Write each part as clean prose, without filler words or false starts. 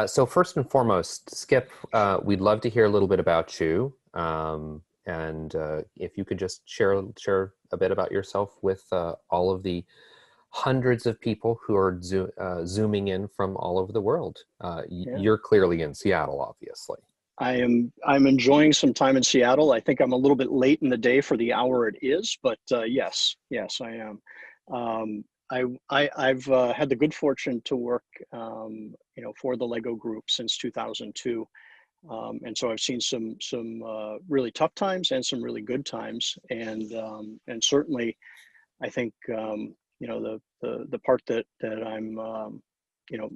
So first and foremost, Skip, we'd love to hear a little bit about you. And if you could just share a bit about yourself with all of the hundreds of people who are zooming in from all over the world. Yeah. You're clearly in Seattle, obviously. I'm enjoying some time in Seattle. I think I'm a little bit late in the day for the hour it is, but yes, I am. I've had the good fortune to work, for the Lego Group since 2002, and so I've seen some really tough times and some really good times, and certainly I think the part that I'm you know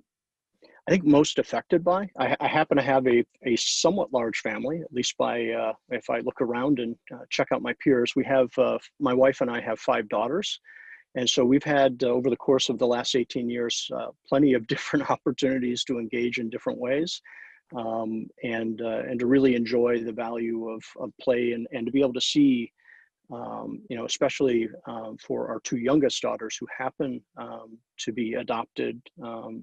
I think most affected by. I happen to have a somewhat large family, at least by if I look around and check out my peers. We have my wife and I have five daughters, and so we've had over the course of the last 18 years plenty of different opportunities to engage in different ways, and to really enjoy the value of play and to be able to see especially for our two youngest daughters who happen to be adopted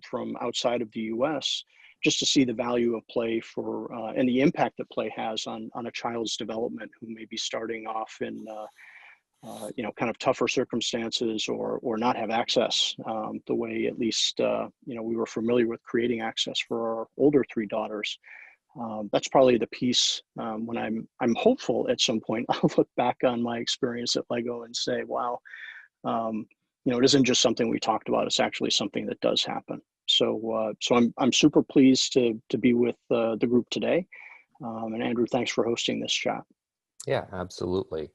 from outside of the U.S., just to see the value of play for and the impact that play has on a child's development who may be starting off in kind of tougher circumstances or not have access the way at least we were familiar with creating access for our older three daughters. That's probably the piece when I'm hopeful at some point I'll look back on my experience at Lego and say, wow, it isn't just something we talked about. It's actually something that does happen. So I'm super pleased to be with the group today. And Andrew, thanks for hosting this chat. Yeah, absolutely.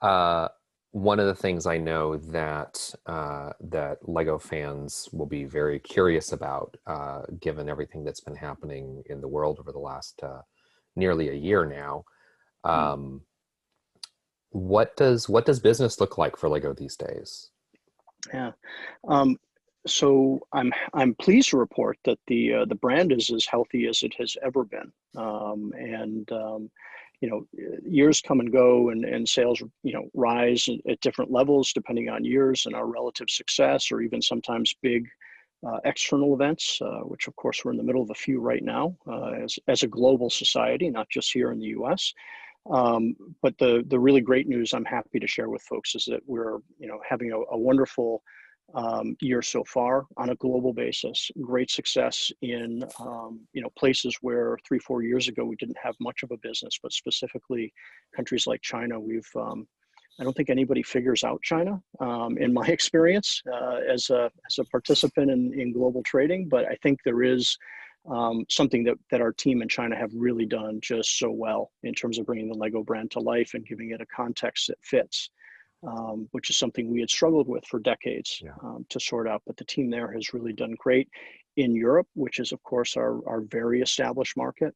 Uh, One of the things I know that Lego fans will be very curious about, given everything that's been happening in the world over the last nearly a year now, um, what does business look like for Lego these days? Yeah. Um, so I'm pleased to report that the brand is as healthy as it has ever been. And years come and go, and sales rise at different levels depending on years and our relative success, or even sometimes big external events, which of course we're in the middle of a few right now as a global society, not just here in the U.S. But the really great news I'm happy to share with folks is that we're having a wonderful year so far on a global basis. Great success in places where 3-4 years ago we didn't have much of a business, but specifically countries like China. I don't think anybody figures out China, in my experience, as a participant in global trading. But I think there is something that our team in China have really done just so well in terms of bringing the Lego brand to life and giving it a context that fits, which is something we had struggled with for decades Yeah. to sort out. But the team there has really done great. In Europe, which is of course our very established market,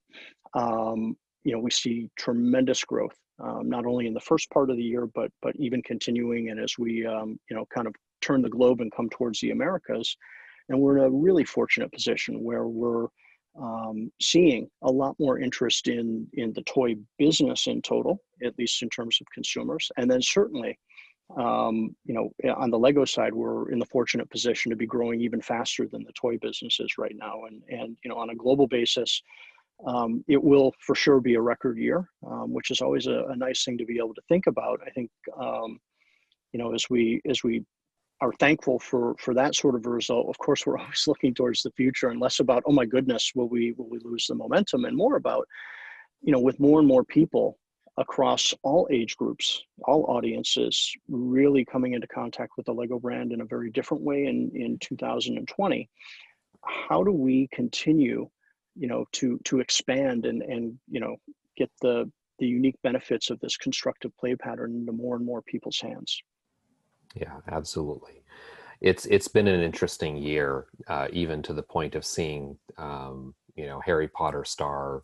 we see tremendous growth, not only in the first part of the year, but even continuing. And as we kind of turn the globe and come towards the Americas, and we're in a really fortunate position where we're seeing a lot more interest in the toy business in total, at least in terms of consumers. And then certainly, on the Lego side, we're in the fortunate position to be growing even faster than the toy business is right now. And on a global basis, it will for sure be a record year, which is always a nice thing to be able to think about. I think, as we are thankful for that sort of a result, of course, we're always looking towards the future and less about, oh my goodness, will we lose the momentum, and more about, with more and more people across all age groups, all audiences, really coming into contact with the Lego brand in a very different way in 2020. How do we continue, to expand and get the unique benefits of this constructive play pattern into more and more people's hands? Yeah, absolutely. It's been an interesting year, even to the point of seeing Harry Potter star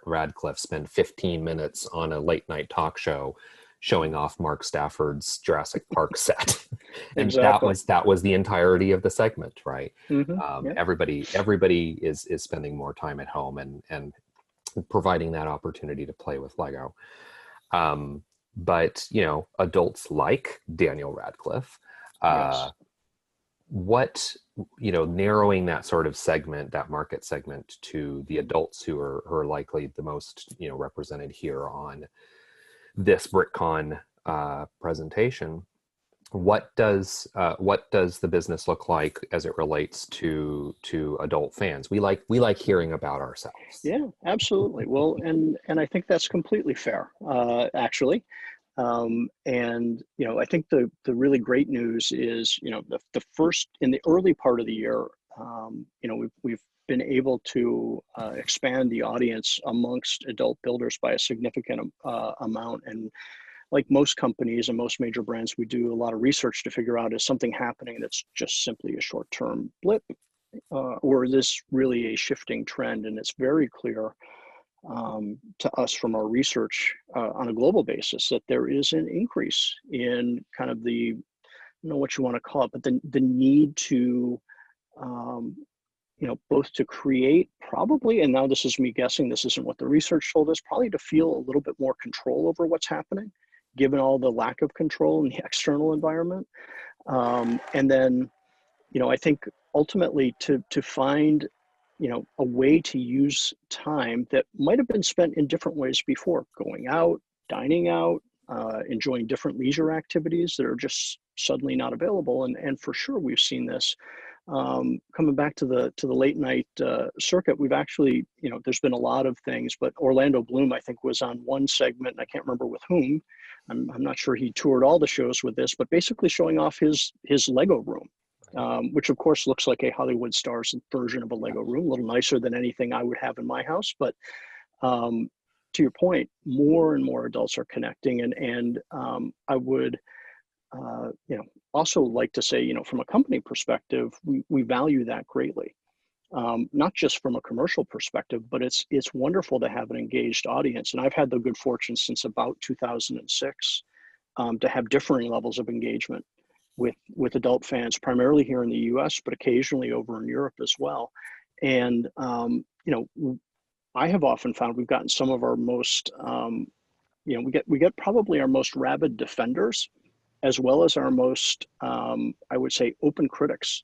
Radcliffe spend 15 minutes on a late night talk show showing off Mark Stafford's Jurassic Park set, and Exactly. that was the entirety of the segment, right? Yeah. Everybody is spending more time at home and providing that opportunity to play with Lego. But adults like Daniel Radcliffe, Yes. what narrowing that sort of segment, that market segment, to the adults who are likely the most, represented here on this BrickCon presentation. What does the business look like as it relates to adult fans? We like hearing about ourselves. Yeah, absolutely. Well, and I think that's completely fair, actually. And I think the really great news is, the first in the early part of the year, we've been able to expand the audience amongst adult builders by a significant amount. And like most companies and most major brands, we do a lot of research to figure out, is something happening that's just simply a short-term blip, or is this really a shifting trend? And it's very clear to us from our research on a global basis that there is an increase in kind of the, I don't know what you want to call it, but the need to, both to create, probably, and now this is me guessing, this isn't what the research told us, probably to feel a little bit more control over what's happening, given all the lack of control in the external environment. And then, I think ultimately to find, a way to use time that might have been spent in different ways before, going out, dining out, enjoying different leisure activities that are just suddenly not available. And for sure, we've seen this. Coming back to the late night circuit, we've actually, there's been a lot of things, but Orlando Bloom, I think, was on one segment, and I can't remember with whom. I'm not sure he toured all the shows with this, but basically showing off his Lego room, which of course looks like a Hollywood star's version of a Lego room, a little nicer than anything I would have in my house. But to your point, more and more adults are connecting, and I would, also like to say, from a company perspective, we value that greatly. Not just from a commercial perspective, but it's wonderful to have an engaged audience. And I've had the good fortune since about 2006 to have differing levels of engagement with adult fans, primarily here in the US, but occasionally over in Europe as well. And, I have often found we've gotten some of our most, we get probably our most rabid defenders, as well as our most, I would say, open critics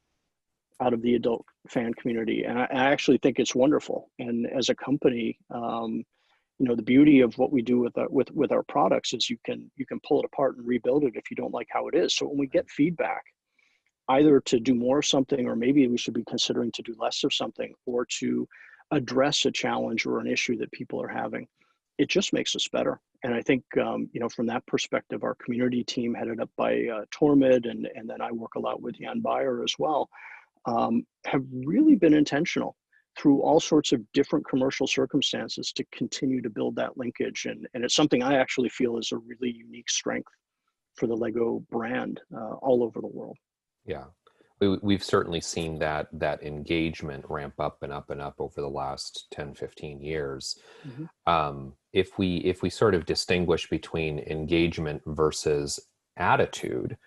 out of the adult fan community. And I actually think it's wonderful. And as a company, the beauty of what we do with our products is you can pull it apart and rebuild it if you don't like how it is. So when we get feedback, either to do more of something, or maybe we should be considering to do less of something, or to address a challenge or an issue that people are having, it just makes us better. And I think, from that perspective, our community team, headed up by Tormid, and then I work a lot with Jan Bayer as well, have really been intentional through all sorts of different commercial circumstances to continue to build that linkage. And it's something I actually feel is a really unique strength for the Lego brand all over the world. Yeah, we've certainly seen that engagement ramp up and up and up over the last 10, 15 years. Mm-hmm. If we sort of distinguish between engagement versus attitude,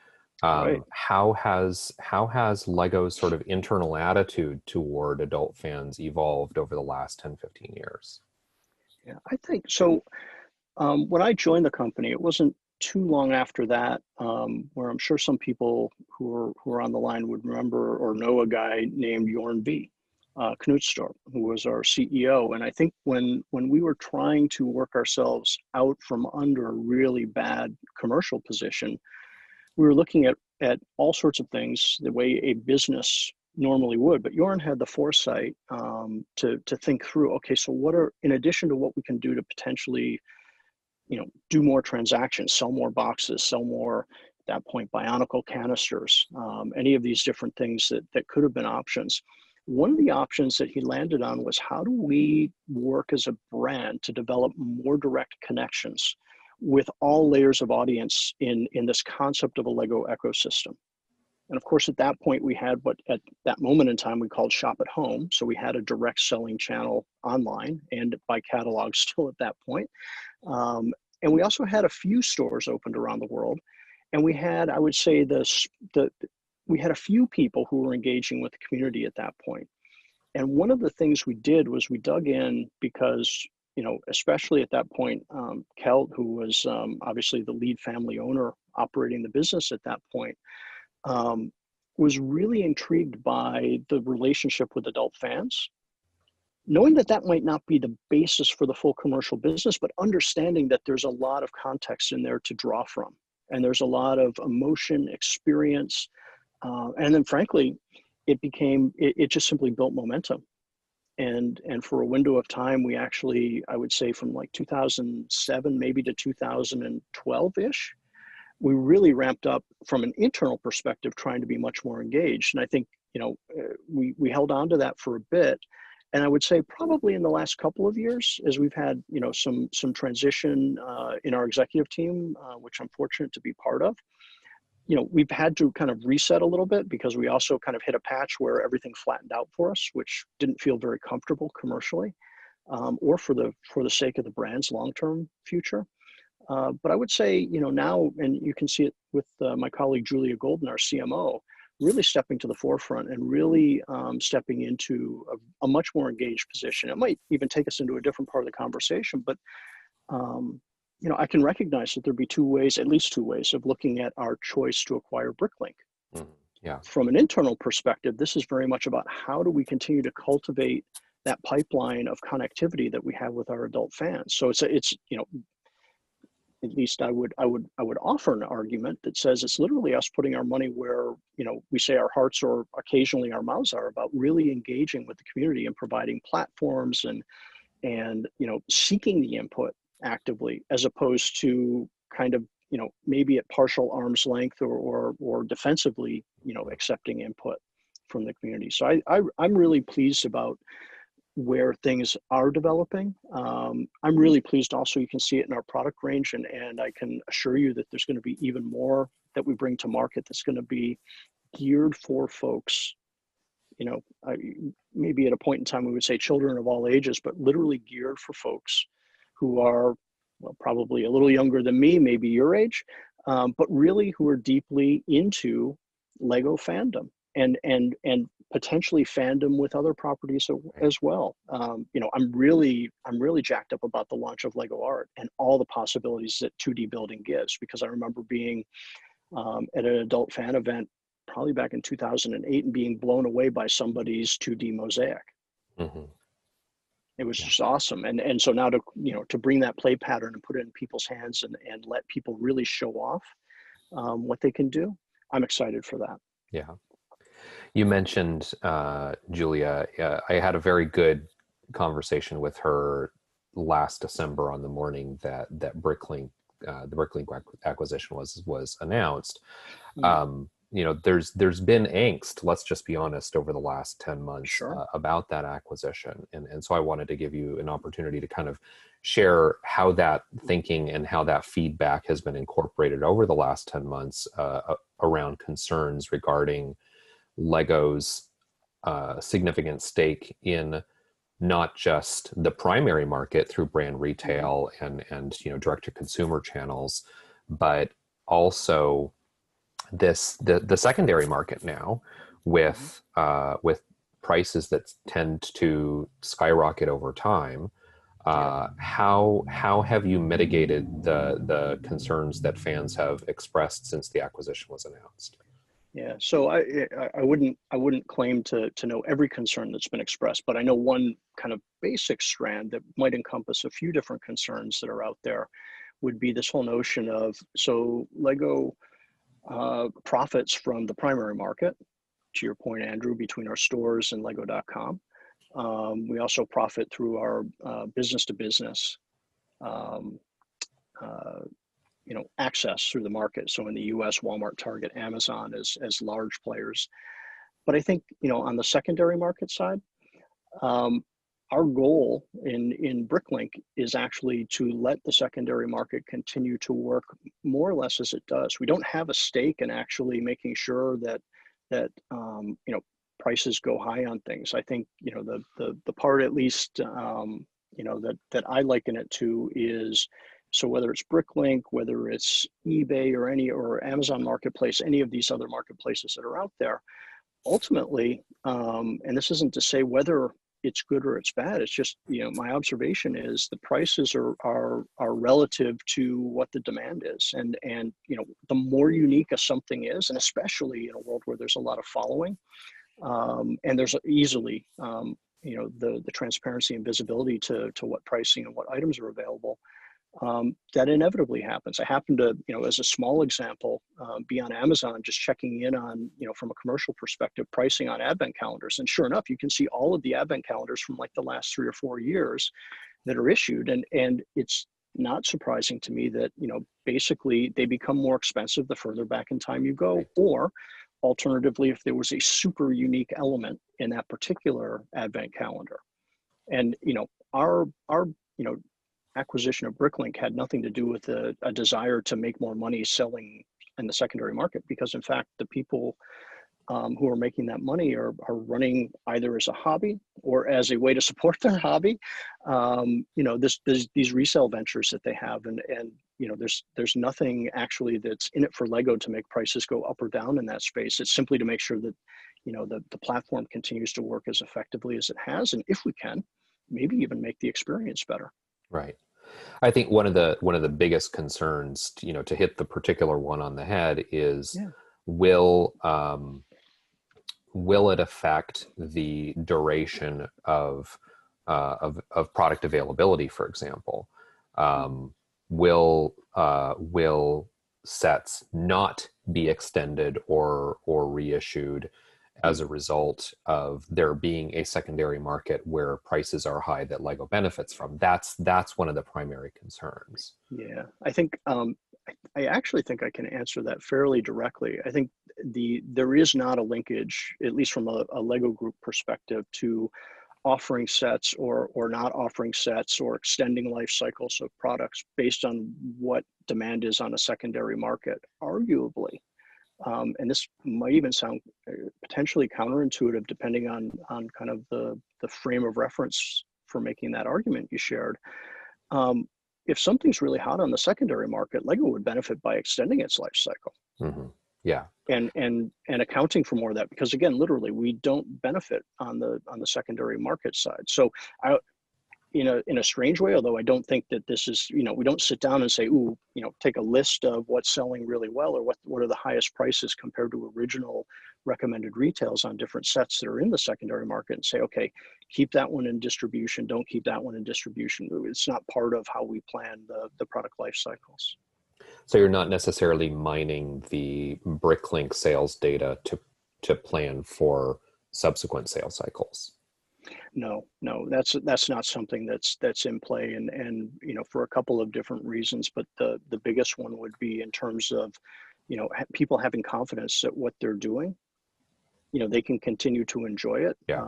Right. how has Lego's sort of internal attitude toward adult fans evolved over the last 10, 15 years? Yeah, I think so. When I joined the company, it wasn't too long after that, where I'm sure some people who are on the line would remember or know a guy named Jorn V. Knutstorp, who was our CEO. And I think when we were trying to work ourselves out from under a really bad commercial position, we were looking at all sorts of things the way a business normally would. But Jorn had the foresight to think through, okay, so what are, in addition to what we can do to potentially, do more transactions, sell more boxes, sell more, at that point, Bionicle canisters, any of these different things that could have been options. One of the options that he landed on was, how do we work as a brand to develop more direct connections with all layers of audience in this concept of a Lego ecosystem? And of course, at that point, we had what at that moment in time we called Shop at Home. So we had a direct selling channel online and by catalog still at that point. And we also had a few stores opened around the world. And we had, I would say, we had a few people who were engaging with the community at that point. And one of the things we did was we dug in because, especially at that point, Kelt, who was obviously the lead family owner operating the business at that point, was really intrigued by the relationship with adult fans, knowing that that might not be the basis for the full commercial business, but understanding that there's a lot of context in there to draw from. And there's a lot of emotion, experience. And then frankly, it just simply built momentum. And for a window of time, we actually, I would say from like 2007, maybe to 2012-ish, we really ramped up from an internal perspective, trying to be much more engaged. And I think, we held on to that for a bit. And I would say probably in the last couple of years, as we've had, some transition in our executive team, which I'm fortunate to be part of, we've had to kind of reset a little bit because we also kind of hit a patch where everything flattened out for us, which didn't feel very comfortable commercially, or for the sake of the brand's long-term future. But I would say, now, and you can see it with my colleague Julia Golden, our CMO, really stepping to the forefront and really stepping into a much more engaged position. It might even take us into a different part of the conversation, but I can recognize that there'd be at least two ways of looking at our choice to acquire BrickLink. Mm-hmm. Yeah. From an internal perspective, this is very much about how do we continue to cultivate that pipeline of connectivity that we have with our adult fans. So it's at least I would offer an argument that says it's literally us putting our money where, we say our hearts or occasionally our mouths are, about really engaging with the community and providing platforms and seeking the input actively, as opposed to kind of, maybe at partial arm's length or defensively, accepting input from the community. So I'm really pleased about where things are developing. I'm really pleased also, you can see it in our product range, and I can assure you that there's going to be even more that we bring to market that's going to be geared for folks, maybe at a point in time we would say children of all ages, but literally geared for folks who are, well, probably a little younger than me, maybe your age, but really who are deeply into Lego fandom and potentially fandom with other properties as well. I'm really jacked up about the launch of Lego Art and all the possibilities that 2D building gives, because I remember being at an adult fan event probably back in 2008 and being blown away by somebody's 2D mosaic. Mm-hmm. It was just awesome. And so now to bring that play pattern and put it in people's hands and let people really show off what they can do, I'm excited for that. Yeah. You mentioned Julia. I had a very good conversation with her last December on the morning that BrickLink, the BrickLink acquisition was announced. There's been angst, let's just be honest, over the last 10 months. Sure. About that acquisition. And so I wanted to give you an opportunity to kind of share how that thinking and how that feedback has been incorporated over the last 10 months around concerns regarding Lego's significant stake in not just the primary market through brand retail and direct to consumer channels, but also the secondary market now with prices that tend to skyrocket over time. How have you mitigated the concerns that fans have expressed since the acquisition was announced? Yeah, so I wouldn't claim to know every concern that's been expressed, but I know one kind of basic strand that might encompass a few different concerns that are out there would be this whole notion of, so Lego profits from the primary market, to your point, Andrew, between our stores and Lego.com. We also profit through our business to business access through the market. So in the US, Walmart, Target, Amazon as large players. But I think, on the secondary market side, our goal in BrickLink is actually to let the secondary market continue to work more or less as it does. We don't have a stake in actually making sure that prices go high on things. I think, the part at least, that I liken it to is, so whether it's BrickLink, whether it's eBay or Amazon Marketplace, any of these other marketplaces that are out there, ultimately, and this isn't to say whether it's good or it's bad. It's just, my observation is the prices are relative to what the demand is. And the more unique a something is, and especially in a world where there's a lot of following, and there's easily, the transparency and visibility to what pricing and what items are available, that inevitably happens. I happen to, as a small example, be on Amazon just checking in on, from a commercial perspective, pricing on advent calendars. And sure enough, you can see all of the advent calendars from like the last 3 or 4 years that are issued. And it's not surprising to me that, basically they become more expensive the further back in time you go, or alternatively, if there was a super unique element in that particular advent calendar. And, our acquisition of BrickLink had nothing to do with a desire to make more money selling in the secondary market, because in fact, the people who are making that money are running either as a hobby or as a way to support their hobby. These resale ventures that they have, and there's nothing actually that's in it for Lego to make prices go up or down in that space. It's simply to make sure that the platform continues to work as effectively as it has, and if we can, maybe even make the experience better. Right. I think one of the biggest concerns, to hit the particular one on the head, is will it affect the duration of product availability, for example? Will sets not be extended or reissued as a result of there being a secondary market where prices are high that Lego benefits from? That's one of the primary concerns. Yeah, I think I actually think I can answer that fairly directly. I think there is not a linkage, at least from a Lego group perspective, to offering sets or not offering sets or extending life cycles of products based on what demand is on a secondary market. Arguably, and this might even sound potentially counterintuitive depending on kind of the frame of reference for making that argument you shared. If something's really hot on the secondary market, Lego would benefit by extending its life cycle. Mm-hmm. Yeah. And accounting for more of that, because again, literally, we don't benefit on the secondary market side. So in a strange way, although I don't think that this is, we don't sit down and say, ooh, take a list of what's selling really well, or what are the highest prices compared to original recommended retails on different sets that are in the secondary market, and say, okay, keep that one in distribution, don't keep that one in distribution. It's not part of how we plan the product life cycles. So you're not necessarily mining the BrickLink sales data to plan for subsequent sales cycles. No, that's not something that's in play, and for a couple of different reasons. But the biggest one would be in terms of people having confidence that what they're doing, they can continue to enjoy it. Yeah.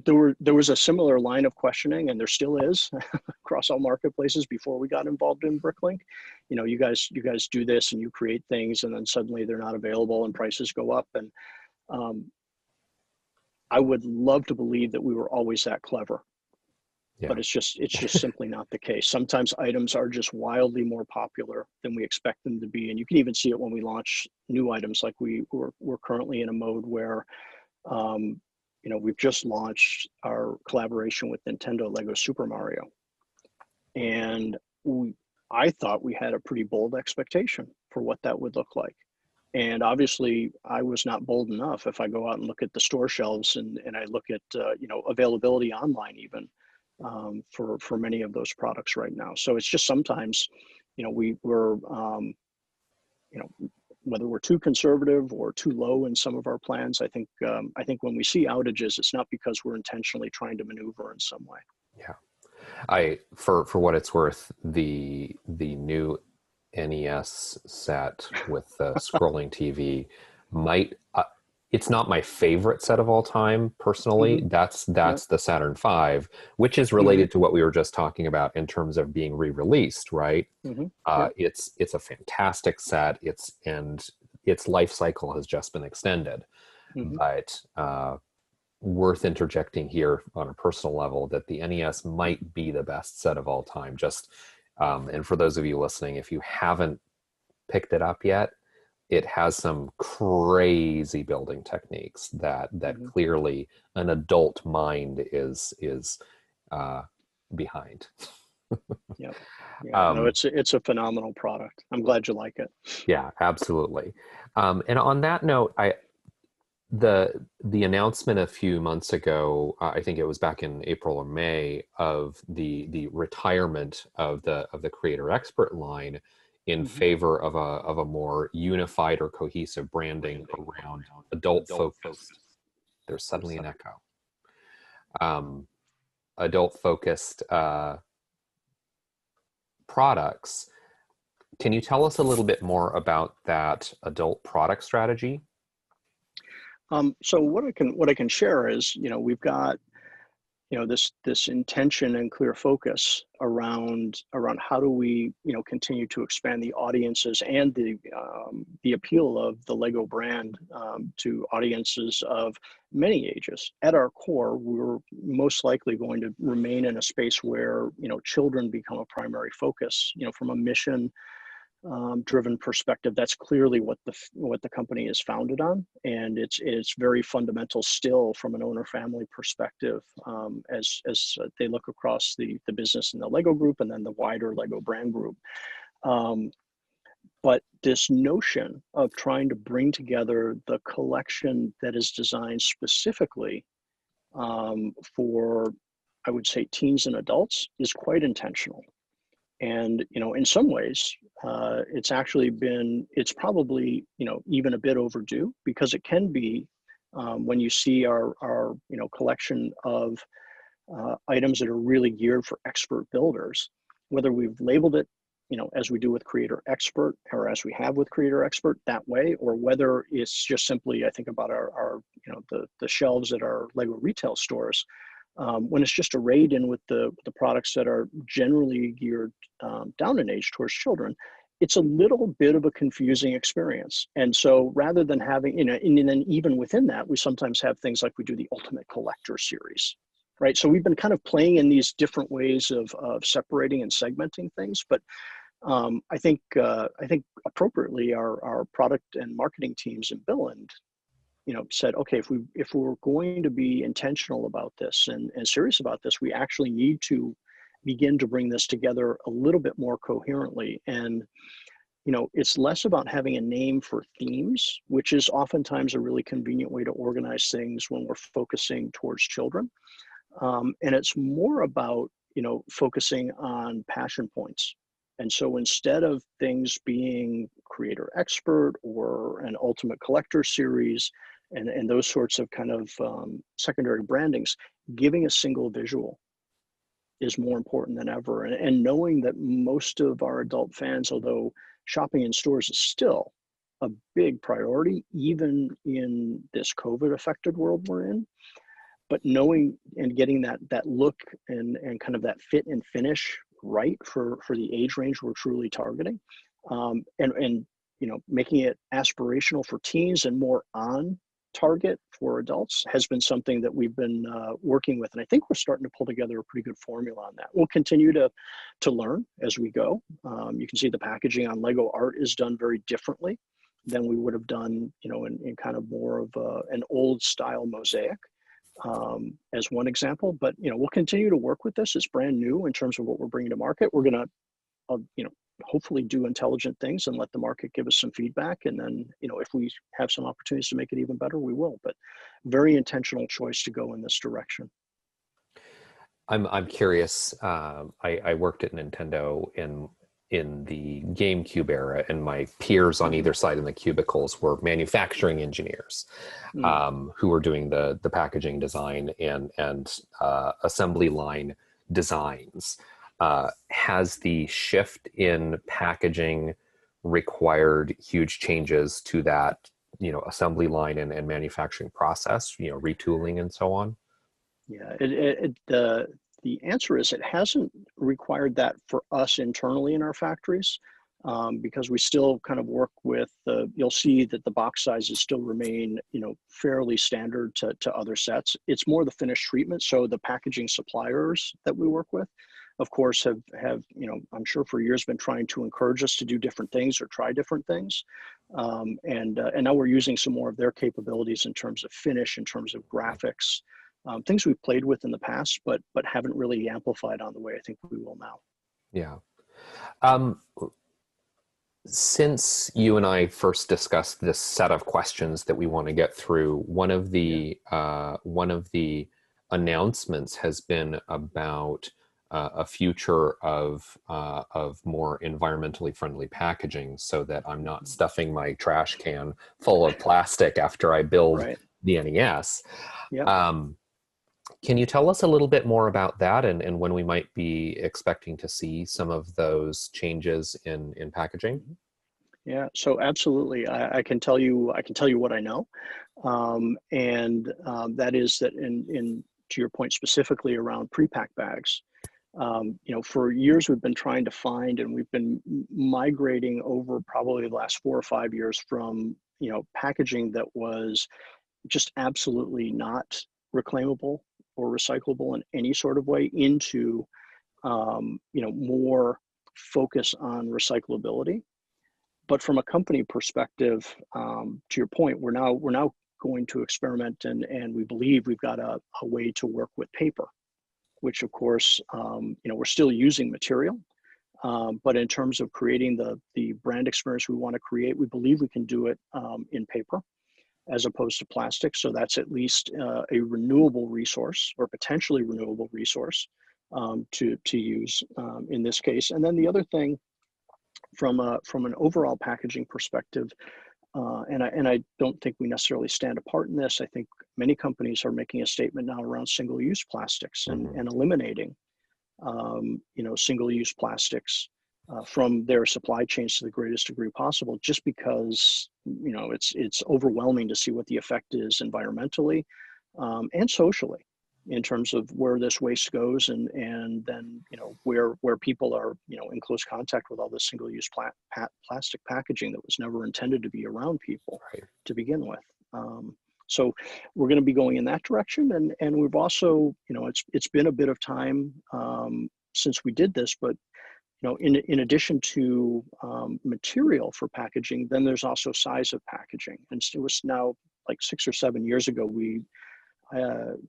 There was a similar line of questioning, and there still is across all marketplaces before we got involved in BrickLink. You guys do this and you create things, and then suddenly they're not available and prices go up. And I would love to believe that we were always that clever, but it's just simply not the case. Sometimes items are just wildly more popular than we expect them to be, and you can even see it when we launch new items. Like we're currently in a mode where, we've just launched our collaboration with Nintendo Lego Super Mario, and I thought we had a pretty bold expectation for what that would look like. And obviously, I was not bold enough. If I go out and look at the store shelves and I look at availability online, even for many of those products right now. So it's just sometimes, we're whether we're too conservative or too low in some of our plans. I think when we see outages, it's not because we're intentionally trying to maneuver in some way. Yeah, for what it's worth, the new NES set with the scrolling TV might it's not my favorite set of all time personally. Mm-hmm. That's the Saturn V, which is related to what we were just talking about in terms of being re-released, right? It's a fantastic set. Its life cycle has just been extended. But worth interjecting here on a personal level that the NES might be the best set of all time. Just and for those of you listening, if you haven't picked it up yet, it has some crazy building techniques that Hmm. clearly an adult mind is uh, behind. Yep. Yeah. No, Um, it's a phenomenal product. I'm glad you like it. yeah, absolutely. And on that note, the announcement a few months ago, I think it was back in April or May, of the retirement of the creator expert line in Hmm. favor of a more unified or cohesive branding around adult focused. There's suddenly an echo. Um, Adult focused products. Can you tell us a little bit more about that adult product strategy? So what I can share is, we've got, this intention and clear focus around how do we, continue to expand the audiences and the appeal of the Lego brand to audiences of many ages. At our core, we're most likely going to remain in a space where, children become a primary focus. From a mission driven perspective, that's clearly what the company is founded on, and it's very fundamental still from an owner family perspective, as they look across the business in the Lego Group and then the wider Lego brand group. Um, but this notion of trying to bring together the collection that is designed specifically for, I would say, teens and adults is quite intentional. And in some ways, it's probably even a bit overdue, because it can be, when you see our collection of items that are really geared for expert builders, whether we've labeled it as we do with Creator Expert, or as we have with Creator Expert that way, or whether it's just simply, I think about our the shelves at our Lego retail stores, when it's just arrayed in with the products that are generally geared down in age towards children, it's a little bit of a confusing experience. And so rather than having, and then even within that, we sometimes have things like we do the Ultimate Collector series, right? So we've been kind of playing in these different ways of separating and segmenting things. But I think appropriately our product and marketing teams in Billund said, okay, if we're going to be intentional about this and serious about this, we actually need to begin to bring this together a little bit more coherently. And it's less about having a name for themes, which is oftentimes a really convenient way to organize things when we're focusing towards children. And it's more about focusing on passion points. And so instead of things being Creator Expert or an Ultimate Collector series and those sorts of kind of secondary brandings, giving a single visual is more important than ever. And knowing that most of our adult fans, although shopping in stores is still a big priority, even in this COVID affected world we're in, but knowing and getting that look and kind of that fit and finish right for the age range we're truly targeting, and making it aspirational for teens and more on target for adults has been something that we've been working with, and I think we're starting to pull together a pretty good formula on that. We'll continue to learn as we go. You can see the packaging on Lego Art is done very differently than we would have done in kind of more of an old style mosaic, as one example. But we'll continue to work with this. It's brand new in terms of what we're bringing to market. We're going to hopefully do intelligent things and let the market give us some feedback, and then if we have some opportunities to make it even better, we will. But very intentional choice to go in this direction. I'm curious. I worked at Nintendo in the GameCube era, and my peers on Mm-hmm. either side in the cubicles were manufacturing engineers, Mm. who were doing the packaging design and assembly line designs. Has the shift in packaging required huge changes to that assembly line and manufacturing process, retooling and so on? Yeah, the answer is it hasn't required that for us internally in our factories, because we still kind of work with you'll see that the box sizes still remain, fairly standard to other sets. It's more the finished treatment. So the packaging suppliers that we work with, of course, have I'm sure for years been trying to encourage us to do different things or try different things, and now we're using some more of their capabilities in terms of finish, in terms of graphics, things we've played with in the past, but haven't really amplified on the way I think we will now. Yeah. Um, since you and I first discussed this set of questions that we want to get through, one of the announcements has been about a future of more environmentally friendly packaging, so that I'm not stuffing my trash can full of plastic after I build Right. the NES. Yep. Can you tell us a little bit more about that, and when we might be expecting to see some of those changes in packaging? Yeah. So absolutely, I can tell you. I can tell you what I know, and that is that in to your point specifically around pre-pack bags. For years we've been trying to find, and we've been migrating over probably the last 4 or 5 years from packaging that was just absolutely not reclaimable or recyclable in any sort of way into more focus on recyclability. But from a company perspective, to your point, we're now going to experiment, and we believe we've got a way to work with paper, which of course, we're still using material, but in terms of creating the brand experience we want to create, we believe we can do it in paper as opposed to plastic. So that's at least a renewable resource, or potentially renewable resource, to use in this case. And then the other thing, from an overall packaging perspective, and I don't think we necessarily stand apart in this. I think many companies are making a statement now around single-use plastics Mm-hmm. and eliminating single-use plastics from their supply chains to the greatest degree possible, just because it's overwhelming to see what the effect is environmentally and socially, in terms of where this waste goes, and then where people are in close contact with all this single-use plastic packaging that was never intended to be around people Right. to begin with. So we're going to be going in that direction, and we've also it's been a bit of time since we did this, but in addition to material for packaging, then there's also size of packaging. And it was now like 6 or 7 years ago, we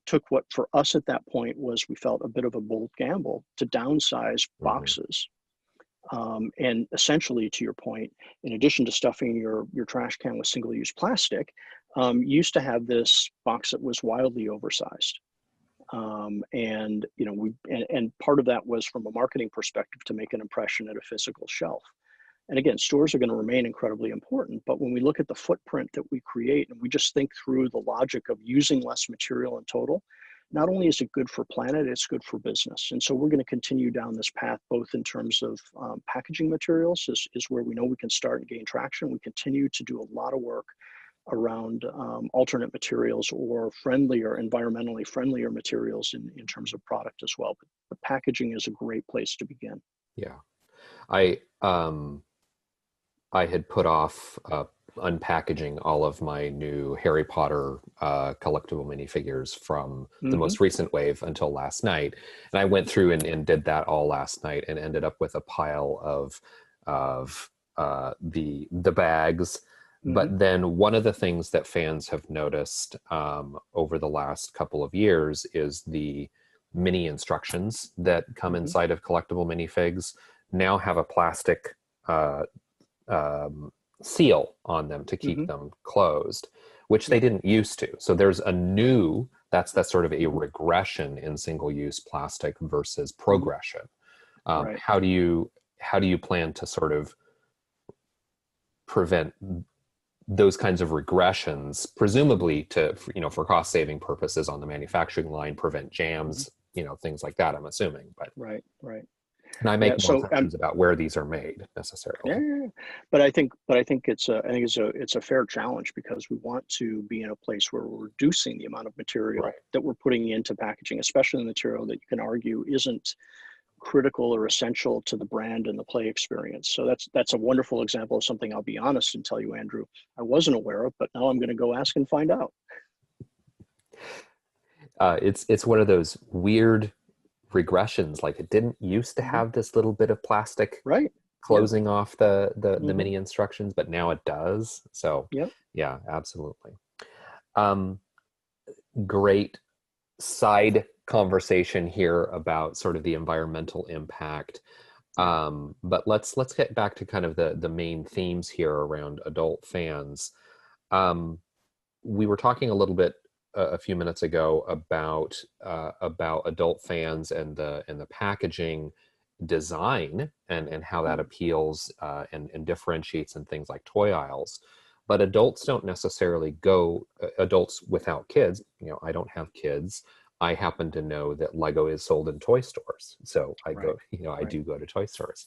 took what for us at that point was, we felt, a bit of a bold gamble to downsize Mm-hmm. boxes. And essentially, to your point, in addition to stuffing your trash can with single-use plastic, you used to have this box that was wildly oversized. And part of that was from a marketing perspective to make an impression at a physical shelf. And again, stores are going to remain incredibly important, but when we look at the footprint that we create, and we just think through the logic of using less material in total, not only is it good for planet, it's good for business. And so we're going to continue down this path, both in terms of packaging materials is where we know we can start and gain traction. We continue to do a lot of work around alternate materials or friendlier, environmentally friendlier materials in terms of product as well. But packaging is a great place to begin. Yeah. I I had put off unpackaging all of my new Harry Potter collectible minifigures from the Mm-hmm. most recent wave until last night. And I went through and did that all last night, and ended up with a pile of the bags. Mm-hmm. But then one of the things that fans have noticed over the last couple of years is the mini instructions that come Mm-hmm. inside of collectible minifigs now have a plastic seal on them to keep Mm-hmm. them closed, which they Yep. didn't used to. So there's a new, that's sort of a regression in single-use plastic versus Mm-hmm. progression. Right. How do you plan to sort of prevent those kinds of regressions, presumably to, for cost saving purposes on the manufacturing line, prevent Mm-hmm. jams, things like that, I'm assuming. But Right. Right. and I Yeah. make no So assumptions about where these are made yeah, necessarily. yeah, yeah. But I think it's a fair challenge, because we want to be in a place where we're reducing the amount of material Right. that we're putting into packaging, especially the material that you can argue isn't critical or essential to the brand and the play experience. So that's a wonderful example of something, I'll be honest and tell you, Andrew, I wasn't aware of, but now I'm going to go ask and find out. It's one of those weird regressions. Like it didn't used to Hmm. have this little bit of plastic Right. Yep. closing off the Hmm. mini instructions, but now it does. So Yep. yeah, absolutely. Um, Great side conversation here about sort of the environmental impact. Yeah. But let's get back to kind of the main themes here around adult fans. Um, we were talking a little bit a few minutes ago about adult fans and the packaging design and how that Mhm. appeals and differentiates in things like toy aisles. But adults don't necessarily go, adults without kids, you know, I don't have kids. I happen to know that Lego is sold in toy stores. So I Right. go, you know, I Right. do go to toy stores.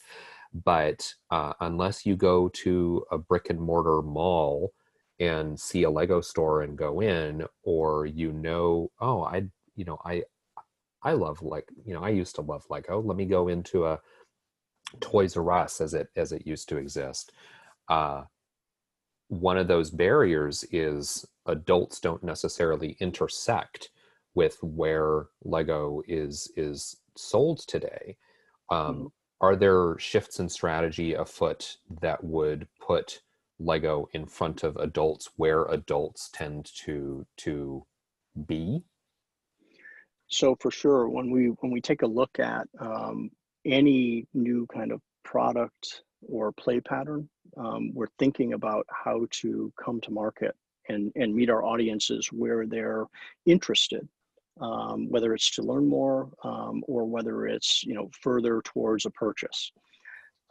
But unless you go to a brick and mortar mall and see a Lego store and go in, or you know, oh, you know, I love like, you know, I used to love Lego. Let me go into a Toys R Us as it used to exist. Uh, One of those barriers is adults don't necessarily intersect with where Lego is sold today. Mhm. Um, are there shifts in strategy afoot that would put Lego in front of adults where adults tend to be? So for sure, when we take a look at any new kind of product or play pattern, we're thinking about how to come to market and meet our audiences where they're interested, whether it's to learn more or whether it's further towards a purchase.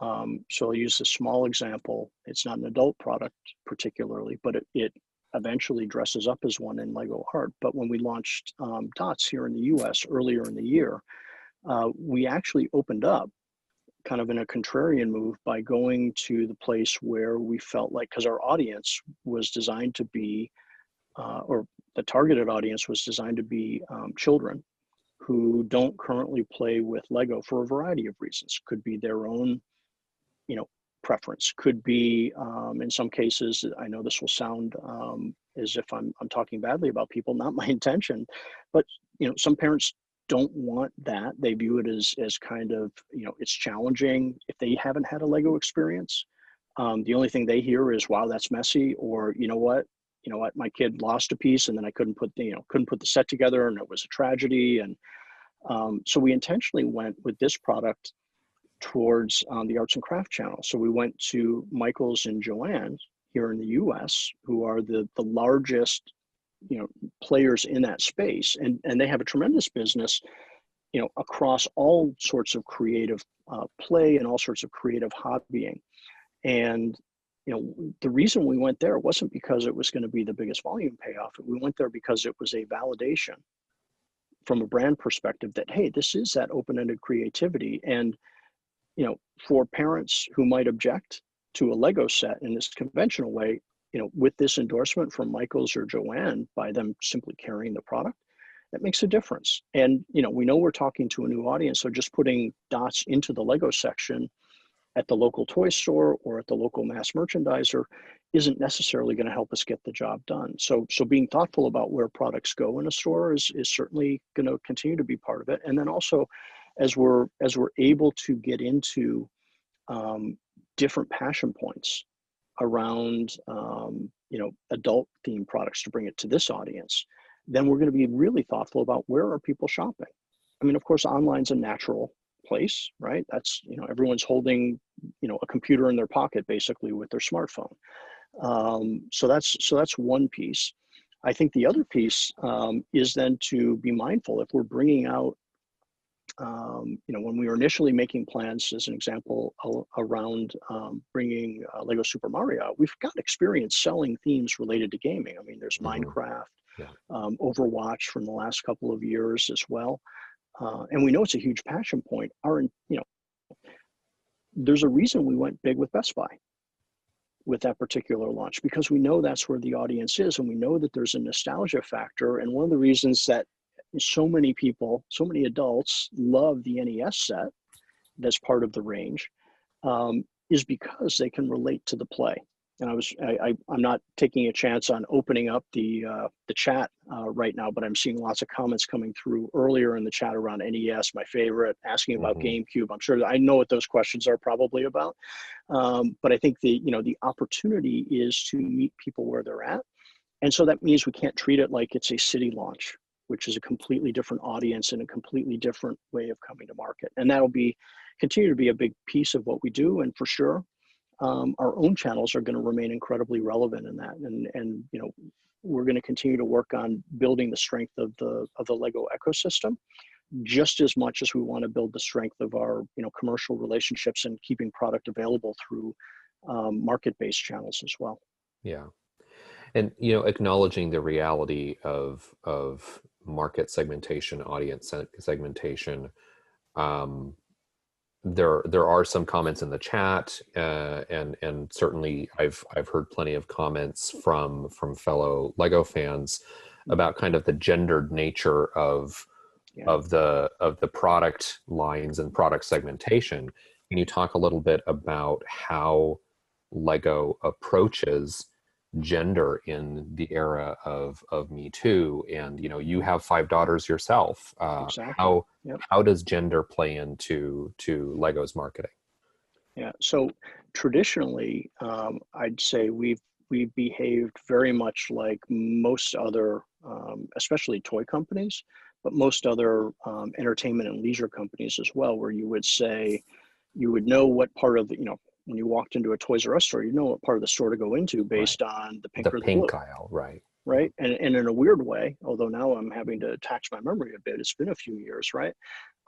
So I'll use a small example. It's not an adult product particularly, but it eventually dresses up as one in Lego art. But when we launched Dots here in the US earlier in the year, we actually opened up kind of in a contrarian move by going to the place where we felt like, because our audience was designed to be, or the targeted audience was designed to be children who don't currently play with Lego for a variety of reasons. Could be their own you know preference, could be in some cases, I know this will sound as if I'm talking badly about people, not my intention, but some parents don't want that. They view it as kind of, it's challenging if they haven't had a Lego experience. The only thing they hear is, wow, that's messy, or you know what, my kid lost a piece and then I couldn't put the set together and it was a tragedy. And so we intentionally went with this product towards the arts and craft channel. So we went to Michael's and Joann's here in the U.S., who are the largest players in that space, and they have a tremendous business across all sorts of creative play and all sorts of creative hobbying. And the reason we went there wasn't because it was going to be the biggest volume payoff. We went there because it was a validation from a brand perspective that, hey, this is that open-ended creativity. And for parents who might object to a Lego set in this conventional way, with this endorsement from Michaels or Joanne, by them simply carrying the product, that makes a difference. And, we know we're talking to a new audience. So just putting Dots into the Lego section at the local toy store or at the local mass merchandiser isn't necessarily going to help us get the job done. So being thoughtful about where products go in a store is certainly going to continue to be part of it. And then also, as we're able to get into different passion points around adult themed products to bring it to this audience, then we're going to be really thoughtful about where are people shopping. I mean, of course, online's a natural place, right? That's everyone's holding a computer in their pocket basically with their smartphone. So that's one piece. I think the other piece is then to be mindful if we're bringing out when we were initially making plans, as an example, around bringing Lego Super Mario, we've got experience selling themes related to gaming. I mean, there's Hmm. Minecraft, Yeah. Overwatch from the last couple of years as well, and we know it's a huge passion point. There's a reason we went big with Best Buy with that particular launch, because we know that's where the audience is, and we know that there's a nostalgia factor. And one of the reasons that so many people, so many adults love the NES set that's part of the range, is because they can relate to the play. and I'm not taking a chance on opening up the chat right now, but I'm seeing lots of comments coming through earlier in the chat around NES, my favorite, asking about Hmm. GameCube. I'm sure that I know what those questions are probably about, but I think the opportunity is to meet people where they're at, and so that means we can't treat it like it's a city launch, which is a completely different audience and a completely different way of coming to market, and that'll be continue to be a big piece of what we do, and for sure our own channels are going to remain incredibly relevant in that, and we're going to continue to work on building the strength of the Lego ecosystem just as much as we want to build the strength of our commercial relationships and keeping product available through market-based channels as well. Yeah. And acknowledging the reality of market segmentation, audience segmentation. Um, there are some comments in the chat, and certainly I've heard plenty of comments from fellow Lego fans about kind of the gendered nature Yeah, of the product lines and product segmentation. Can you talk a little bit about how Lego approaches gender in the era of Me Too? And you have five daughters yourself. exactly. Yep. How does gender play to Lego's marketing? Yeah. So traditionally, I'd say we've behaved very much like most other, especially toy companies, but most other entertainment and leisure companies as well, where you would say you would know what part of when you walked into a Toys R Us store, you know what part of the store to go into Right. based on the pink The or the blue, pink aisle, right? Yeah. right? And in a weird way, although now I'm having to tax my memory a bit, it's been a few years, right?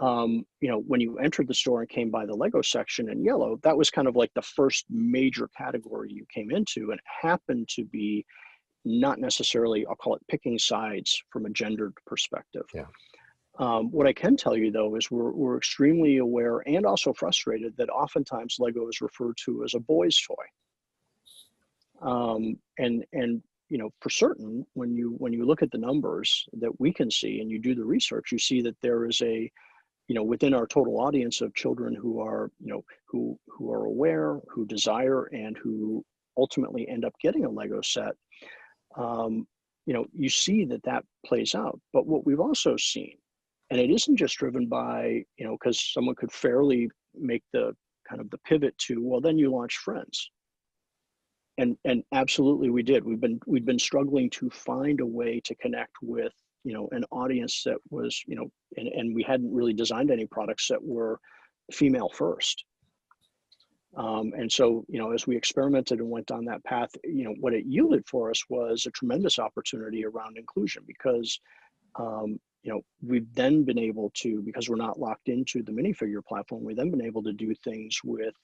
When you entered the store and came by the Lego section in yellow, that was kind of like the first major category you came into, and it happened to be not necessarily, I'll call it picking sides from a gendered perspective. Yeah. What I can tell you though is we're extremely aware and also frustrated that oftentimes Lego is referred to as a boy's toy. And for certain, when you look at the numbers that we can see and you do the research, you see that there is within our total audience of children who are who are aware, who desire, and who ultimately end up getting a Lego set. You see that plays out. But what we've also seen, and it isn't just driven by because someone could fairly make the kind of the pivot to, well, then you launch Friends. And absolutely we did. We've been struggling to find a way to connect with an audience that was and we hadn't really designed any products that were female first. And so as we experimented and went down that path, what it yielded for us was a tremendous opportunity around inclusion, because we've then been able to, because we're not locked into the minifigure platform, we've then been able to do things with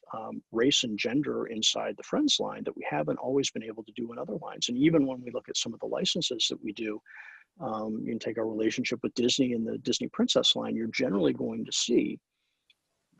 race and gender inside the Friends line that we haven't always been able to do in other lines. And even when we look at some of the licenses that we do, you can take our relationship with Disney and the Disney Princess line, you're generally going to see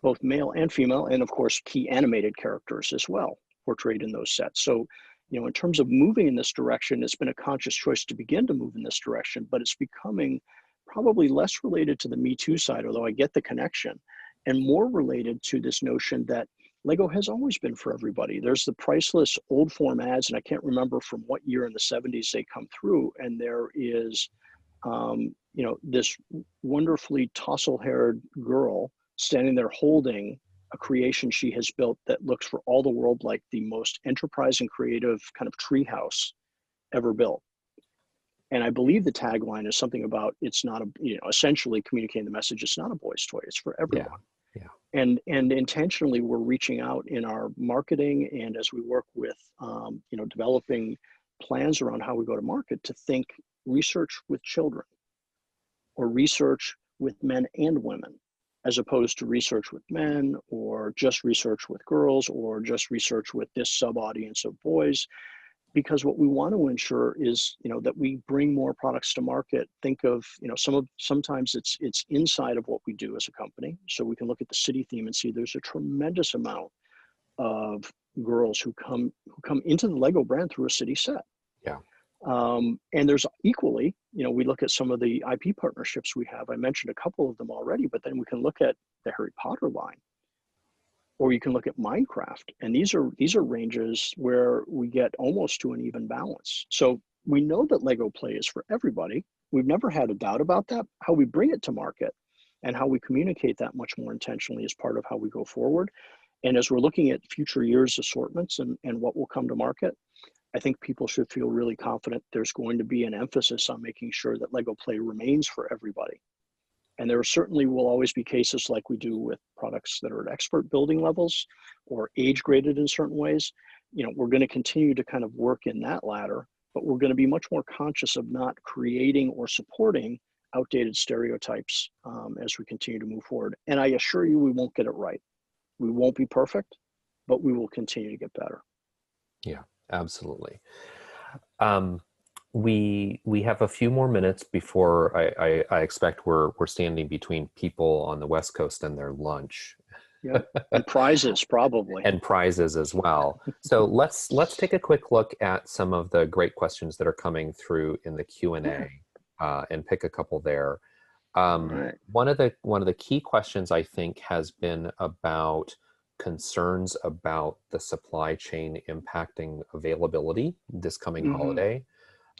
both male and female, and of course, key animated characters as well portrayed in those sets. So, in terms of moving in this direction, it's been a conscious choice to begin to move in this direction, but it's becoming probably less related to the Me Too side, although I get the connection, and more related to this notion that Lego has always been for everybody. There's the priceless old form ads, and I can't remember from what year in the 70s they come through, and there is, this wonderfully tousle-haired girl standing there holding a creation she has built that looks for all the world like the most enterprising, creative kind of treehouse ever built. And I believe the tagline is something about it's not essentially communicating the message, it's not a boy's toy, it's for Yeah. everyone. Yeah. And intentionally we're reaching out in our marketing and as we work with developing plans around how we go to market to think research with children or research with men and women, as opposed to research with men or just research with girls or just research with this sub audience of boys. Because what we want to ensure is that we bring more products to market. Think of sometimes it's inside of what we do as a company, so we can look at the city theme and see there's a tremendous amount of girls who come into the Lego brand through a city set. Yeah. And there's equally, we look at some of the IP partnerships we have. I mentioned a couple of them already, but then we can look at the Harry Potter line. Or you can look at Minecraft, and these are ranges where we get almost to an even balance. So we know that Lego Play is for everybody. We've never had a doubt about that. How we bring it to market and how we communicate that much more intentionally is part of how we go forward. And as we're looking at future years assortments and what will come to market, I think people should feel really confident there's going to be an emphasis on making sure that Lego Play remains for everybody. And there certainly will always be cases like we do with products that are at expert building levels or age graded in certain ways. We're going to continue to kind of work in that ladder, but we're going to be much more conscious of not creating or supporting outdated stereotypes as we continue to move forward. And I assure you, we won't get it right. We won't be perfect, but we will continue to get better. Yeah, absolutely. We have a few more minutes before I expect we're standing between people on the West Coast and their lunch. Yeah, and prizes probably. And prizes as well. So let's take a quick look at some of the great questions that are coming through in the Q&A and pick a couple there. Right. One of the key questions I think has been about concerns about the supply chain impacting availability this coming holiday.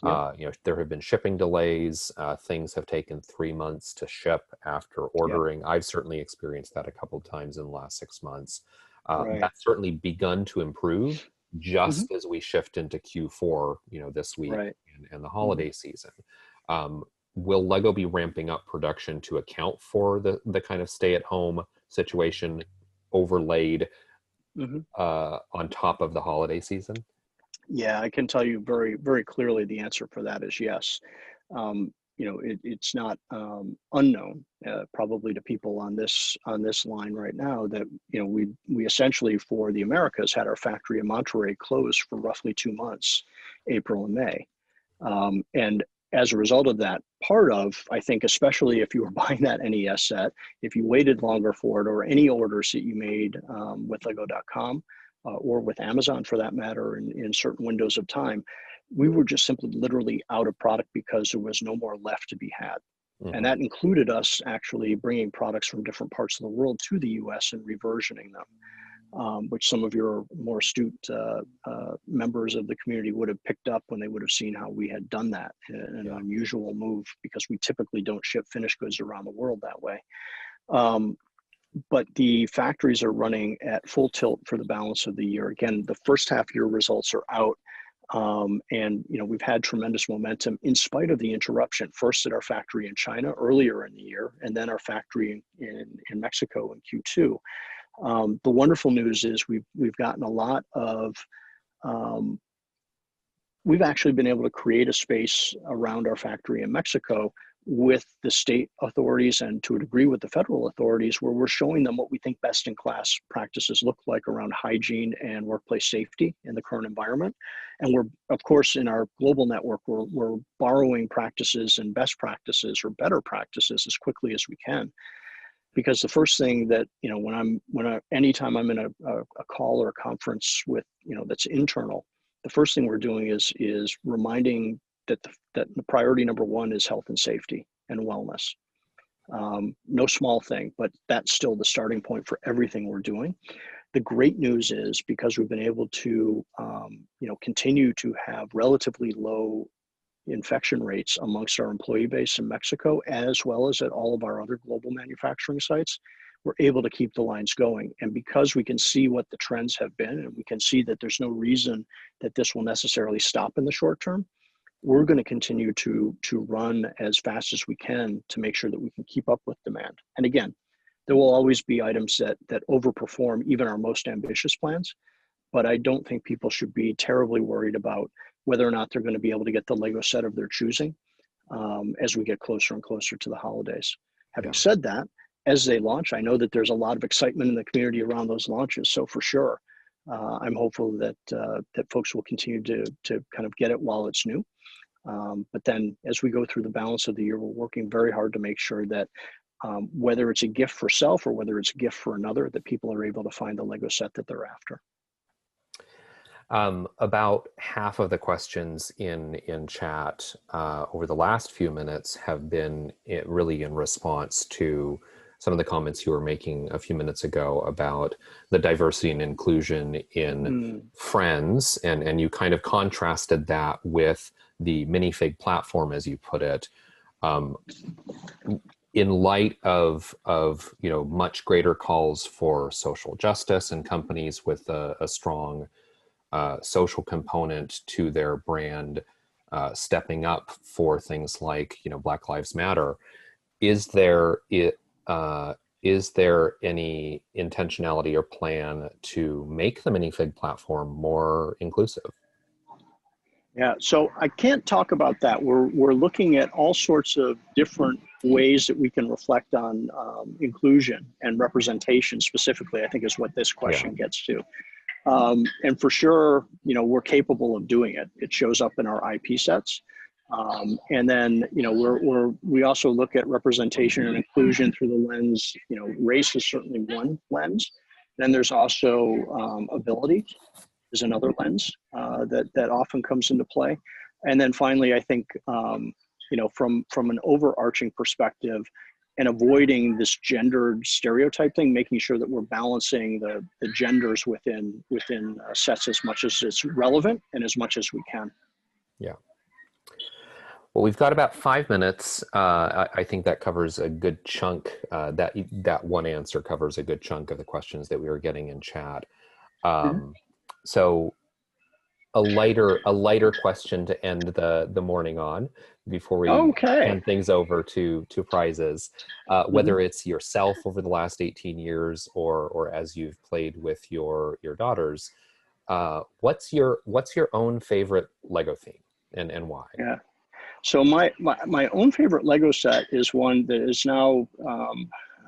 Yep. There have been shipping delays. Things have taken 3 months to ship after Yep. ordering. I've certainly experienced that a couple of times in the last 6 months. Right. That's certainly begun to improve Mm-hmm. just as we shift into Q4, this week Right. and the Mm-hmm. holiday season. Will Lego be ramping up production to account for the kind of stay-at-home situation overlaid Mm-hmm. on top of the holiday season? Yeah, I can tell you very, very clearly the answer for that is yes. It's not unknown, probably to people on this line right now that we essentially for the Americas had our factory in Monterey closed for roughly 2 months, April and May, and as a result of that, part of I think especially if you were buying that NES set, if you waited longer for it, or any orders that you made with Lego.com or with Amazon for that matter, in certain windows of time, we were just simply literally out of product because there was no more left to be had. And Mm-hmm. that included us actually bringing products from different parts of the world to the US and reversioning them, which some of your more astute members of the community would have picked up when they would have seen how we had done that in an Yeah. unusual move, because we typically don't ship finished goods around the world that way. But the factories are running at full tilt for the balance of the year. Again, the first half year results are out. And we've had tremendous momentum in spite of the interruption, first at our factory in China earlier in the year, and then our factory in Mexico in Q2. The wonderful news is we've gotten a lot of we've actually been able to create a space around our factory in Mexico with the state authorities and to a degree with the federal authorities, where we're showing them what we think best in class practices look like around hygiene and workplace safety in the current environment. And we're, of course, in our global network, we're borrowing practices and best practices or better practices as quickly as we can. Because the first thing that, anytime I'm in a call or a conference with, that's internal, the first thing we're doing is reminding that the priority number one is health and safety and wellness. No small thing, but that's still the starting point for everything we're doing. The great news is, because we've been able to, continue to have relatively low infection rates amongst our employee base in Mexico, as well as at all of our other global manufacturing sites, we're able to keep the lines going. And because we can see what the trends have been, and we can see that there's no reason that this will necessarily stop in the short term, we're going to continue to run as fast as we can to make sure that we can keep up with demand. And again, there will always be items that overperform even our most ambitious plans, but I don't think people should be terribly worried about whether or not they're going to be able to get the Lego set of their choosing as we get closer and closer to the holidays. Having Yeah. said that, as they launch, I know that there's a lot of excitement in the community around those launches. So for sure, I'm hopeful that folks will continue to kind of get it while it's new. But then as we go through the balance of the year, we're working very hard to make sure that whether it's a gift for self or whether it's a gift for another, that people are able to find the Lego set that they're after. About half of the questions in chat over the last few minutes have been really in response to some of the comments you were making a few minutes ago about the diversity and inclusion in Mm. friends, and you kind of contrasted that with the minifig platform, as you put it. Um, in light of much greater calls for social justice and companies with a strong social component to their brand, stepping up for things like Black Lives Matter, is there is there any intentionality or plan to make the minifig platform more inclusive? Yeah, so I can't talk about that. We're looking at all sorts of different ways that we can reflect on inclusion and representation specifically, I think is what this Yeah. question gets to. And for sure, we're capable of doing it. It shows up in our IP sets. And then, we also look at representation and inclusion through the lens, race is certainly one lens. Then there's also ability is another lens that often comes into play. And then finally, I think, from an overarching perspective, and avoiding this gendered stereotype thing, making sure that we're balancing the genders within sets as much as it's relevant and as much as we can. Yeah. Well, we've got about 5 minutes. I think that covers a good chunk. That one answer covers a good chunk of the questions that we were getting in chat. Mhm. So a lighter question to end the morning on before we Okay. hand things over to prizes. Mhm. Whether it's yourself over the last 18 years or as you've played with your daughters, what's your own favorite Lego theme and why? Yeah. So my own favorite Lego set is one that is now,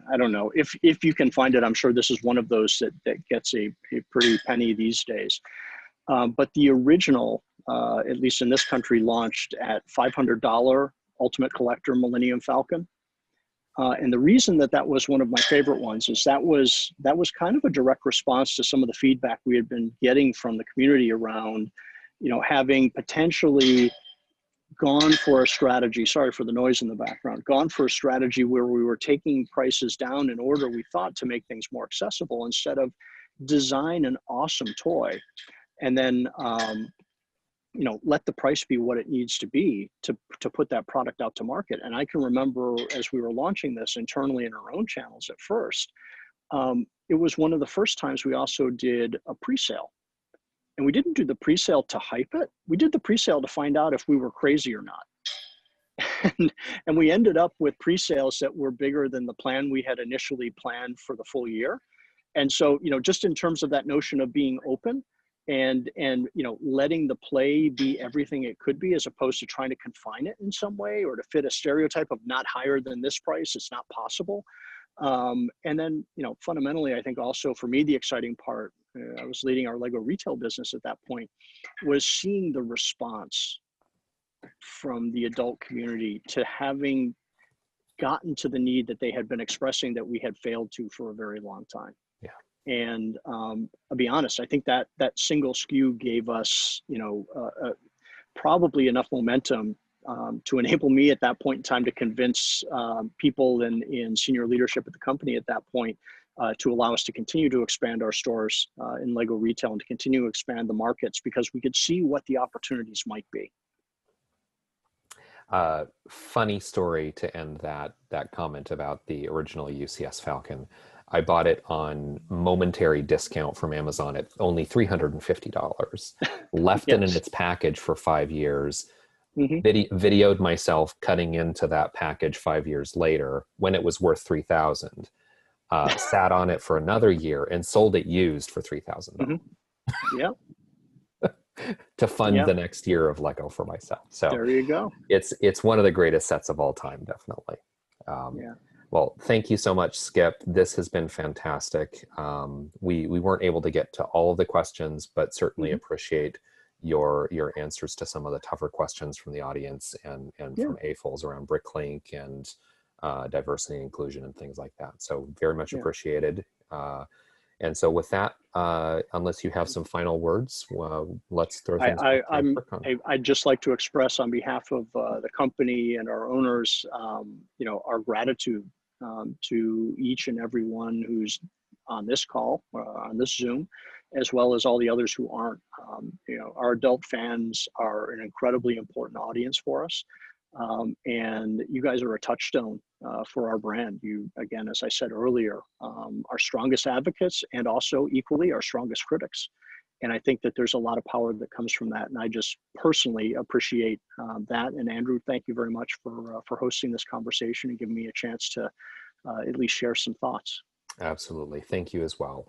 I don't know if you can find it. I'm sure this is one of those that gets a pretty penny these days. But the original, at least in this country, launched at $500 Ultimate Collector Millennium Falcon. And the reason that was one of my favorite ones is that was kind of a direct response to some of the feedback we had been getting from the community around, having potentially gone for a strategy, sorry for the noise in the background, gone for a strategy where we were taking prices down in order, we thought, to make things more accessible instead of design an awesome toy and then let the price be what it needs to be to put that product out to market. And I can remember as we were launching this internally in our own channels at first, it was one of the first times we also did a pre-sale. And we didn't do the pre-sale to hype it. We did the pre-sale to find out if we were crazy or not. And we ended up with pre-sales that were bigger than the plan we had initially planned for the full year. And so, just in terms of that notion of being open and letting the play be everything it could be, as opposed to trying to confine it in some way or to fit a stereotype of not higher than this price, it's not possible. And then, fundamentally, I think also for me, the exciting part, I was leading our Lego retail business at that point, was seeing the response from the adult community to having gotten to the need that they had been expressing that we had failed to for a very long time. Yeah. And I'll be honest, I think that single SKU gave us, probably enough momentum to enable me at that point in time to convince people in senior leadership at the company at that point to allow us to continue to expand our stores in Lego retail and to continue to expand the markets because we could see what the opportunities might be. Funny story to end that comment about the original UCS Falcon. I bought it on momentary discount from Amazon at only $350. Left it in Yes. its package for 5 years. Mm-hmm. Videoed myself cutting into that package 5 years later when it was worth $3,000. Sat on it for another year and sold it used for $3,000 Mm-hmm. Yeah. to fund Yeah. the next year of Lego for myself. So There you go. it's one of the greatest sets of all time, definitely. Yeah. Well, thank you so much, Skip. This has been fantastic. We weren't able to get to all of the questions, but certainly Mm-hmm. appreciate your answers to some of the tougher questions from the audience and Yeah. from AFOLs around BrickLink and diversity and inclusion and things like that. So very much Yeah. appreciated. And so with that, unless you have some final words, let's throw things back to BrickCon. I'd just like to express on behalf of the company and our owners, our gratitude to each and every one who's on this call, on this Zoom, as well as all the others who aren't. Our adult fans are an incredibly important audience for us. And you guys are a touchstone for our brand. You, again, as I said earlier, our strongest advocates and also equally our strongest critics. And I think that there's a lot of power that comes from that. And I just personally appreciate that. And Andrew, thank you very much for hosting this conversation and giving me a chance to at least share some thoughts. Absolutely. Thank you as well.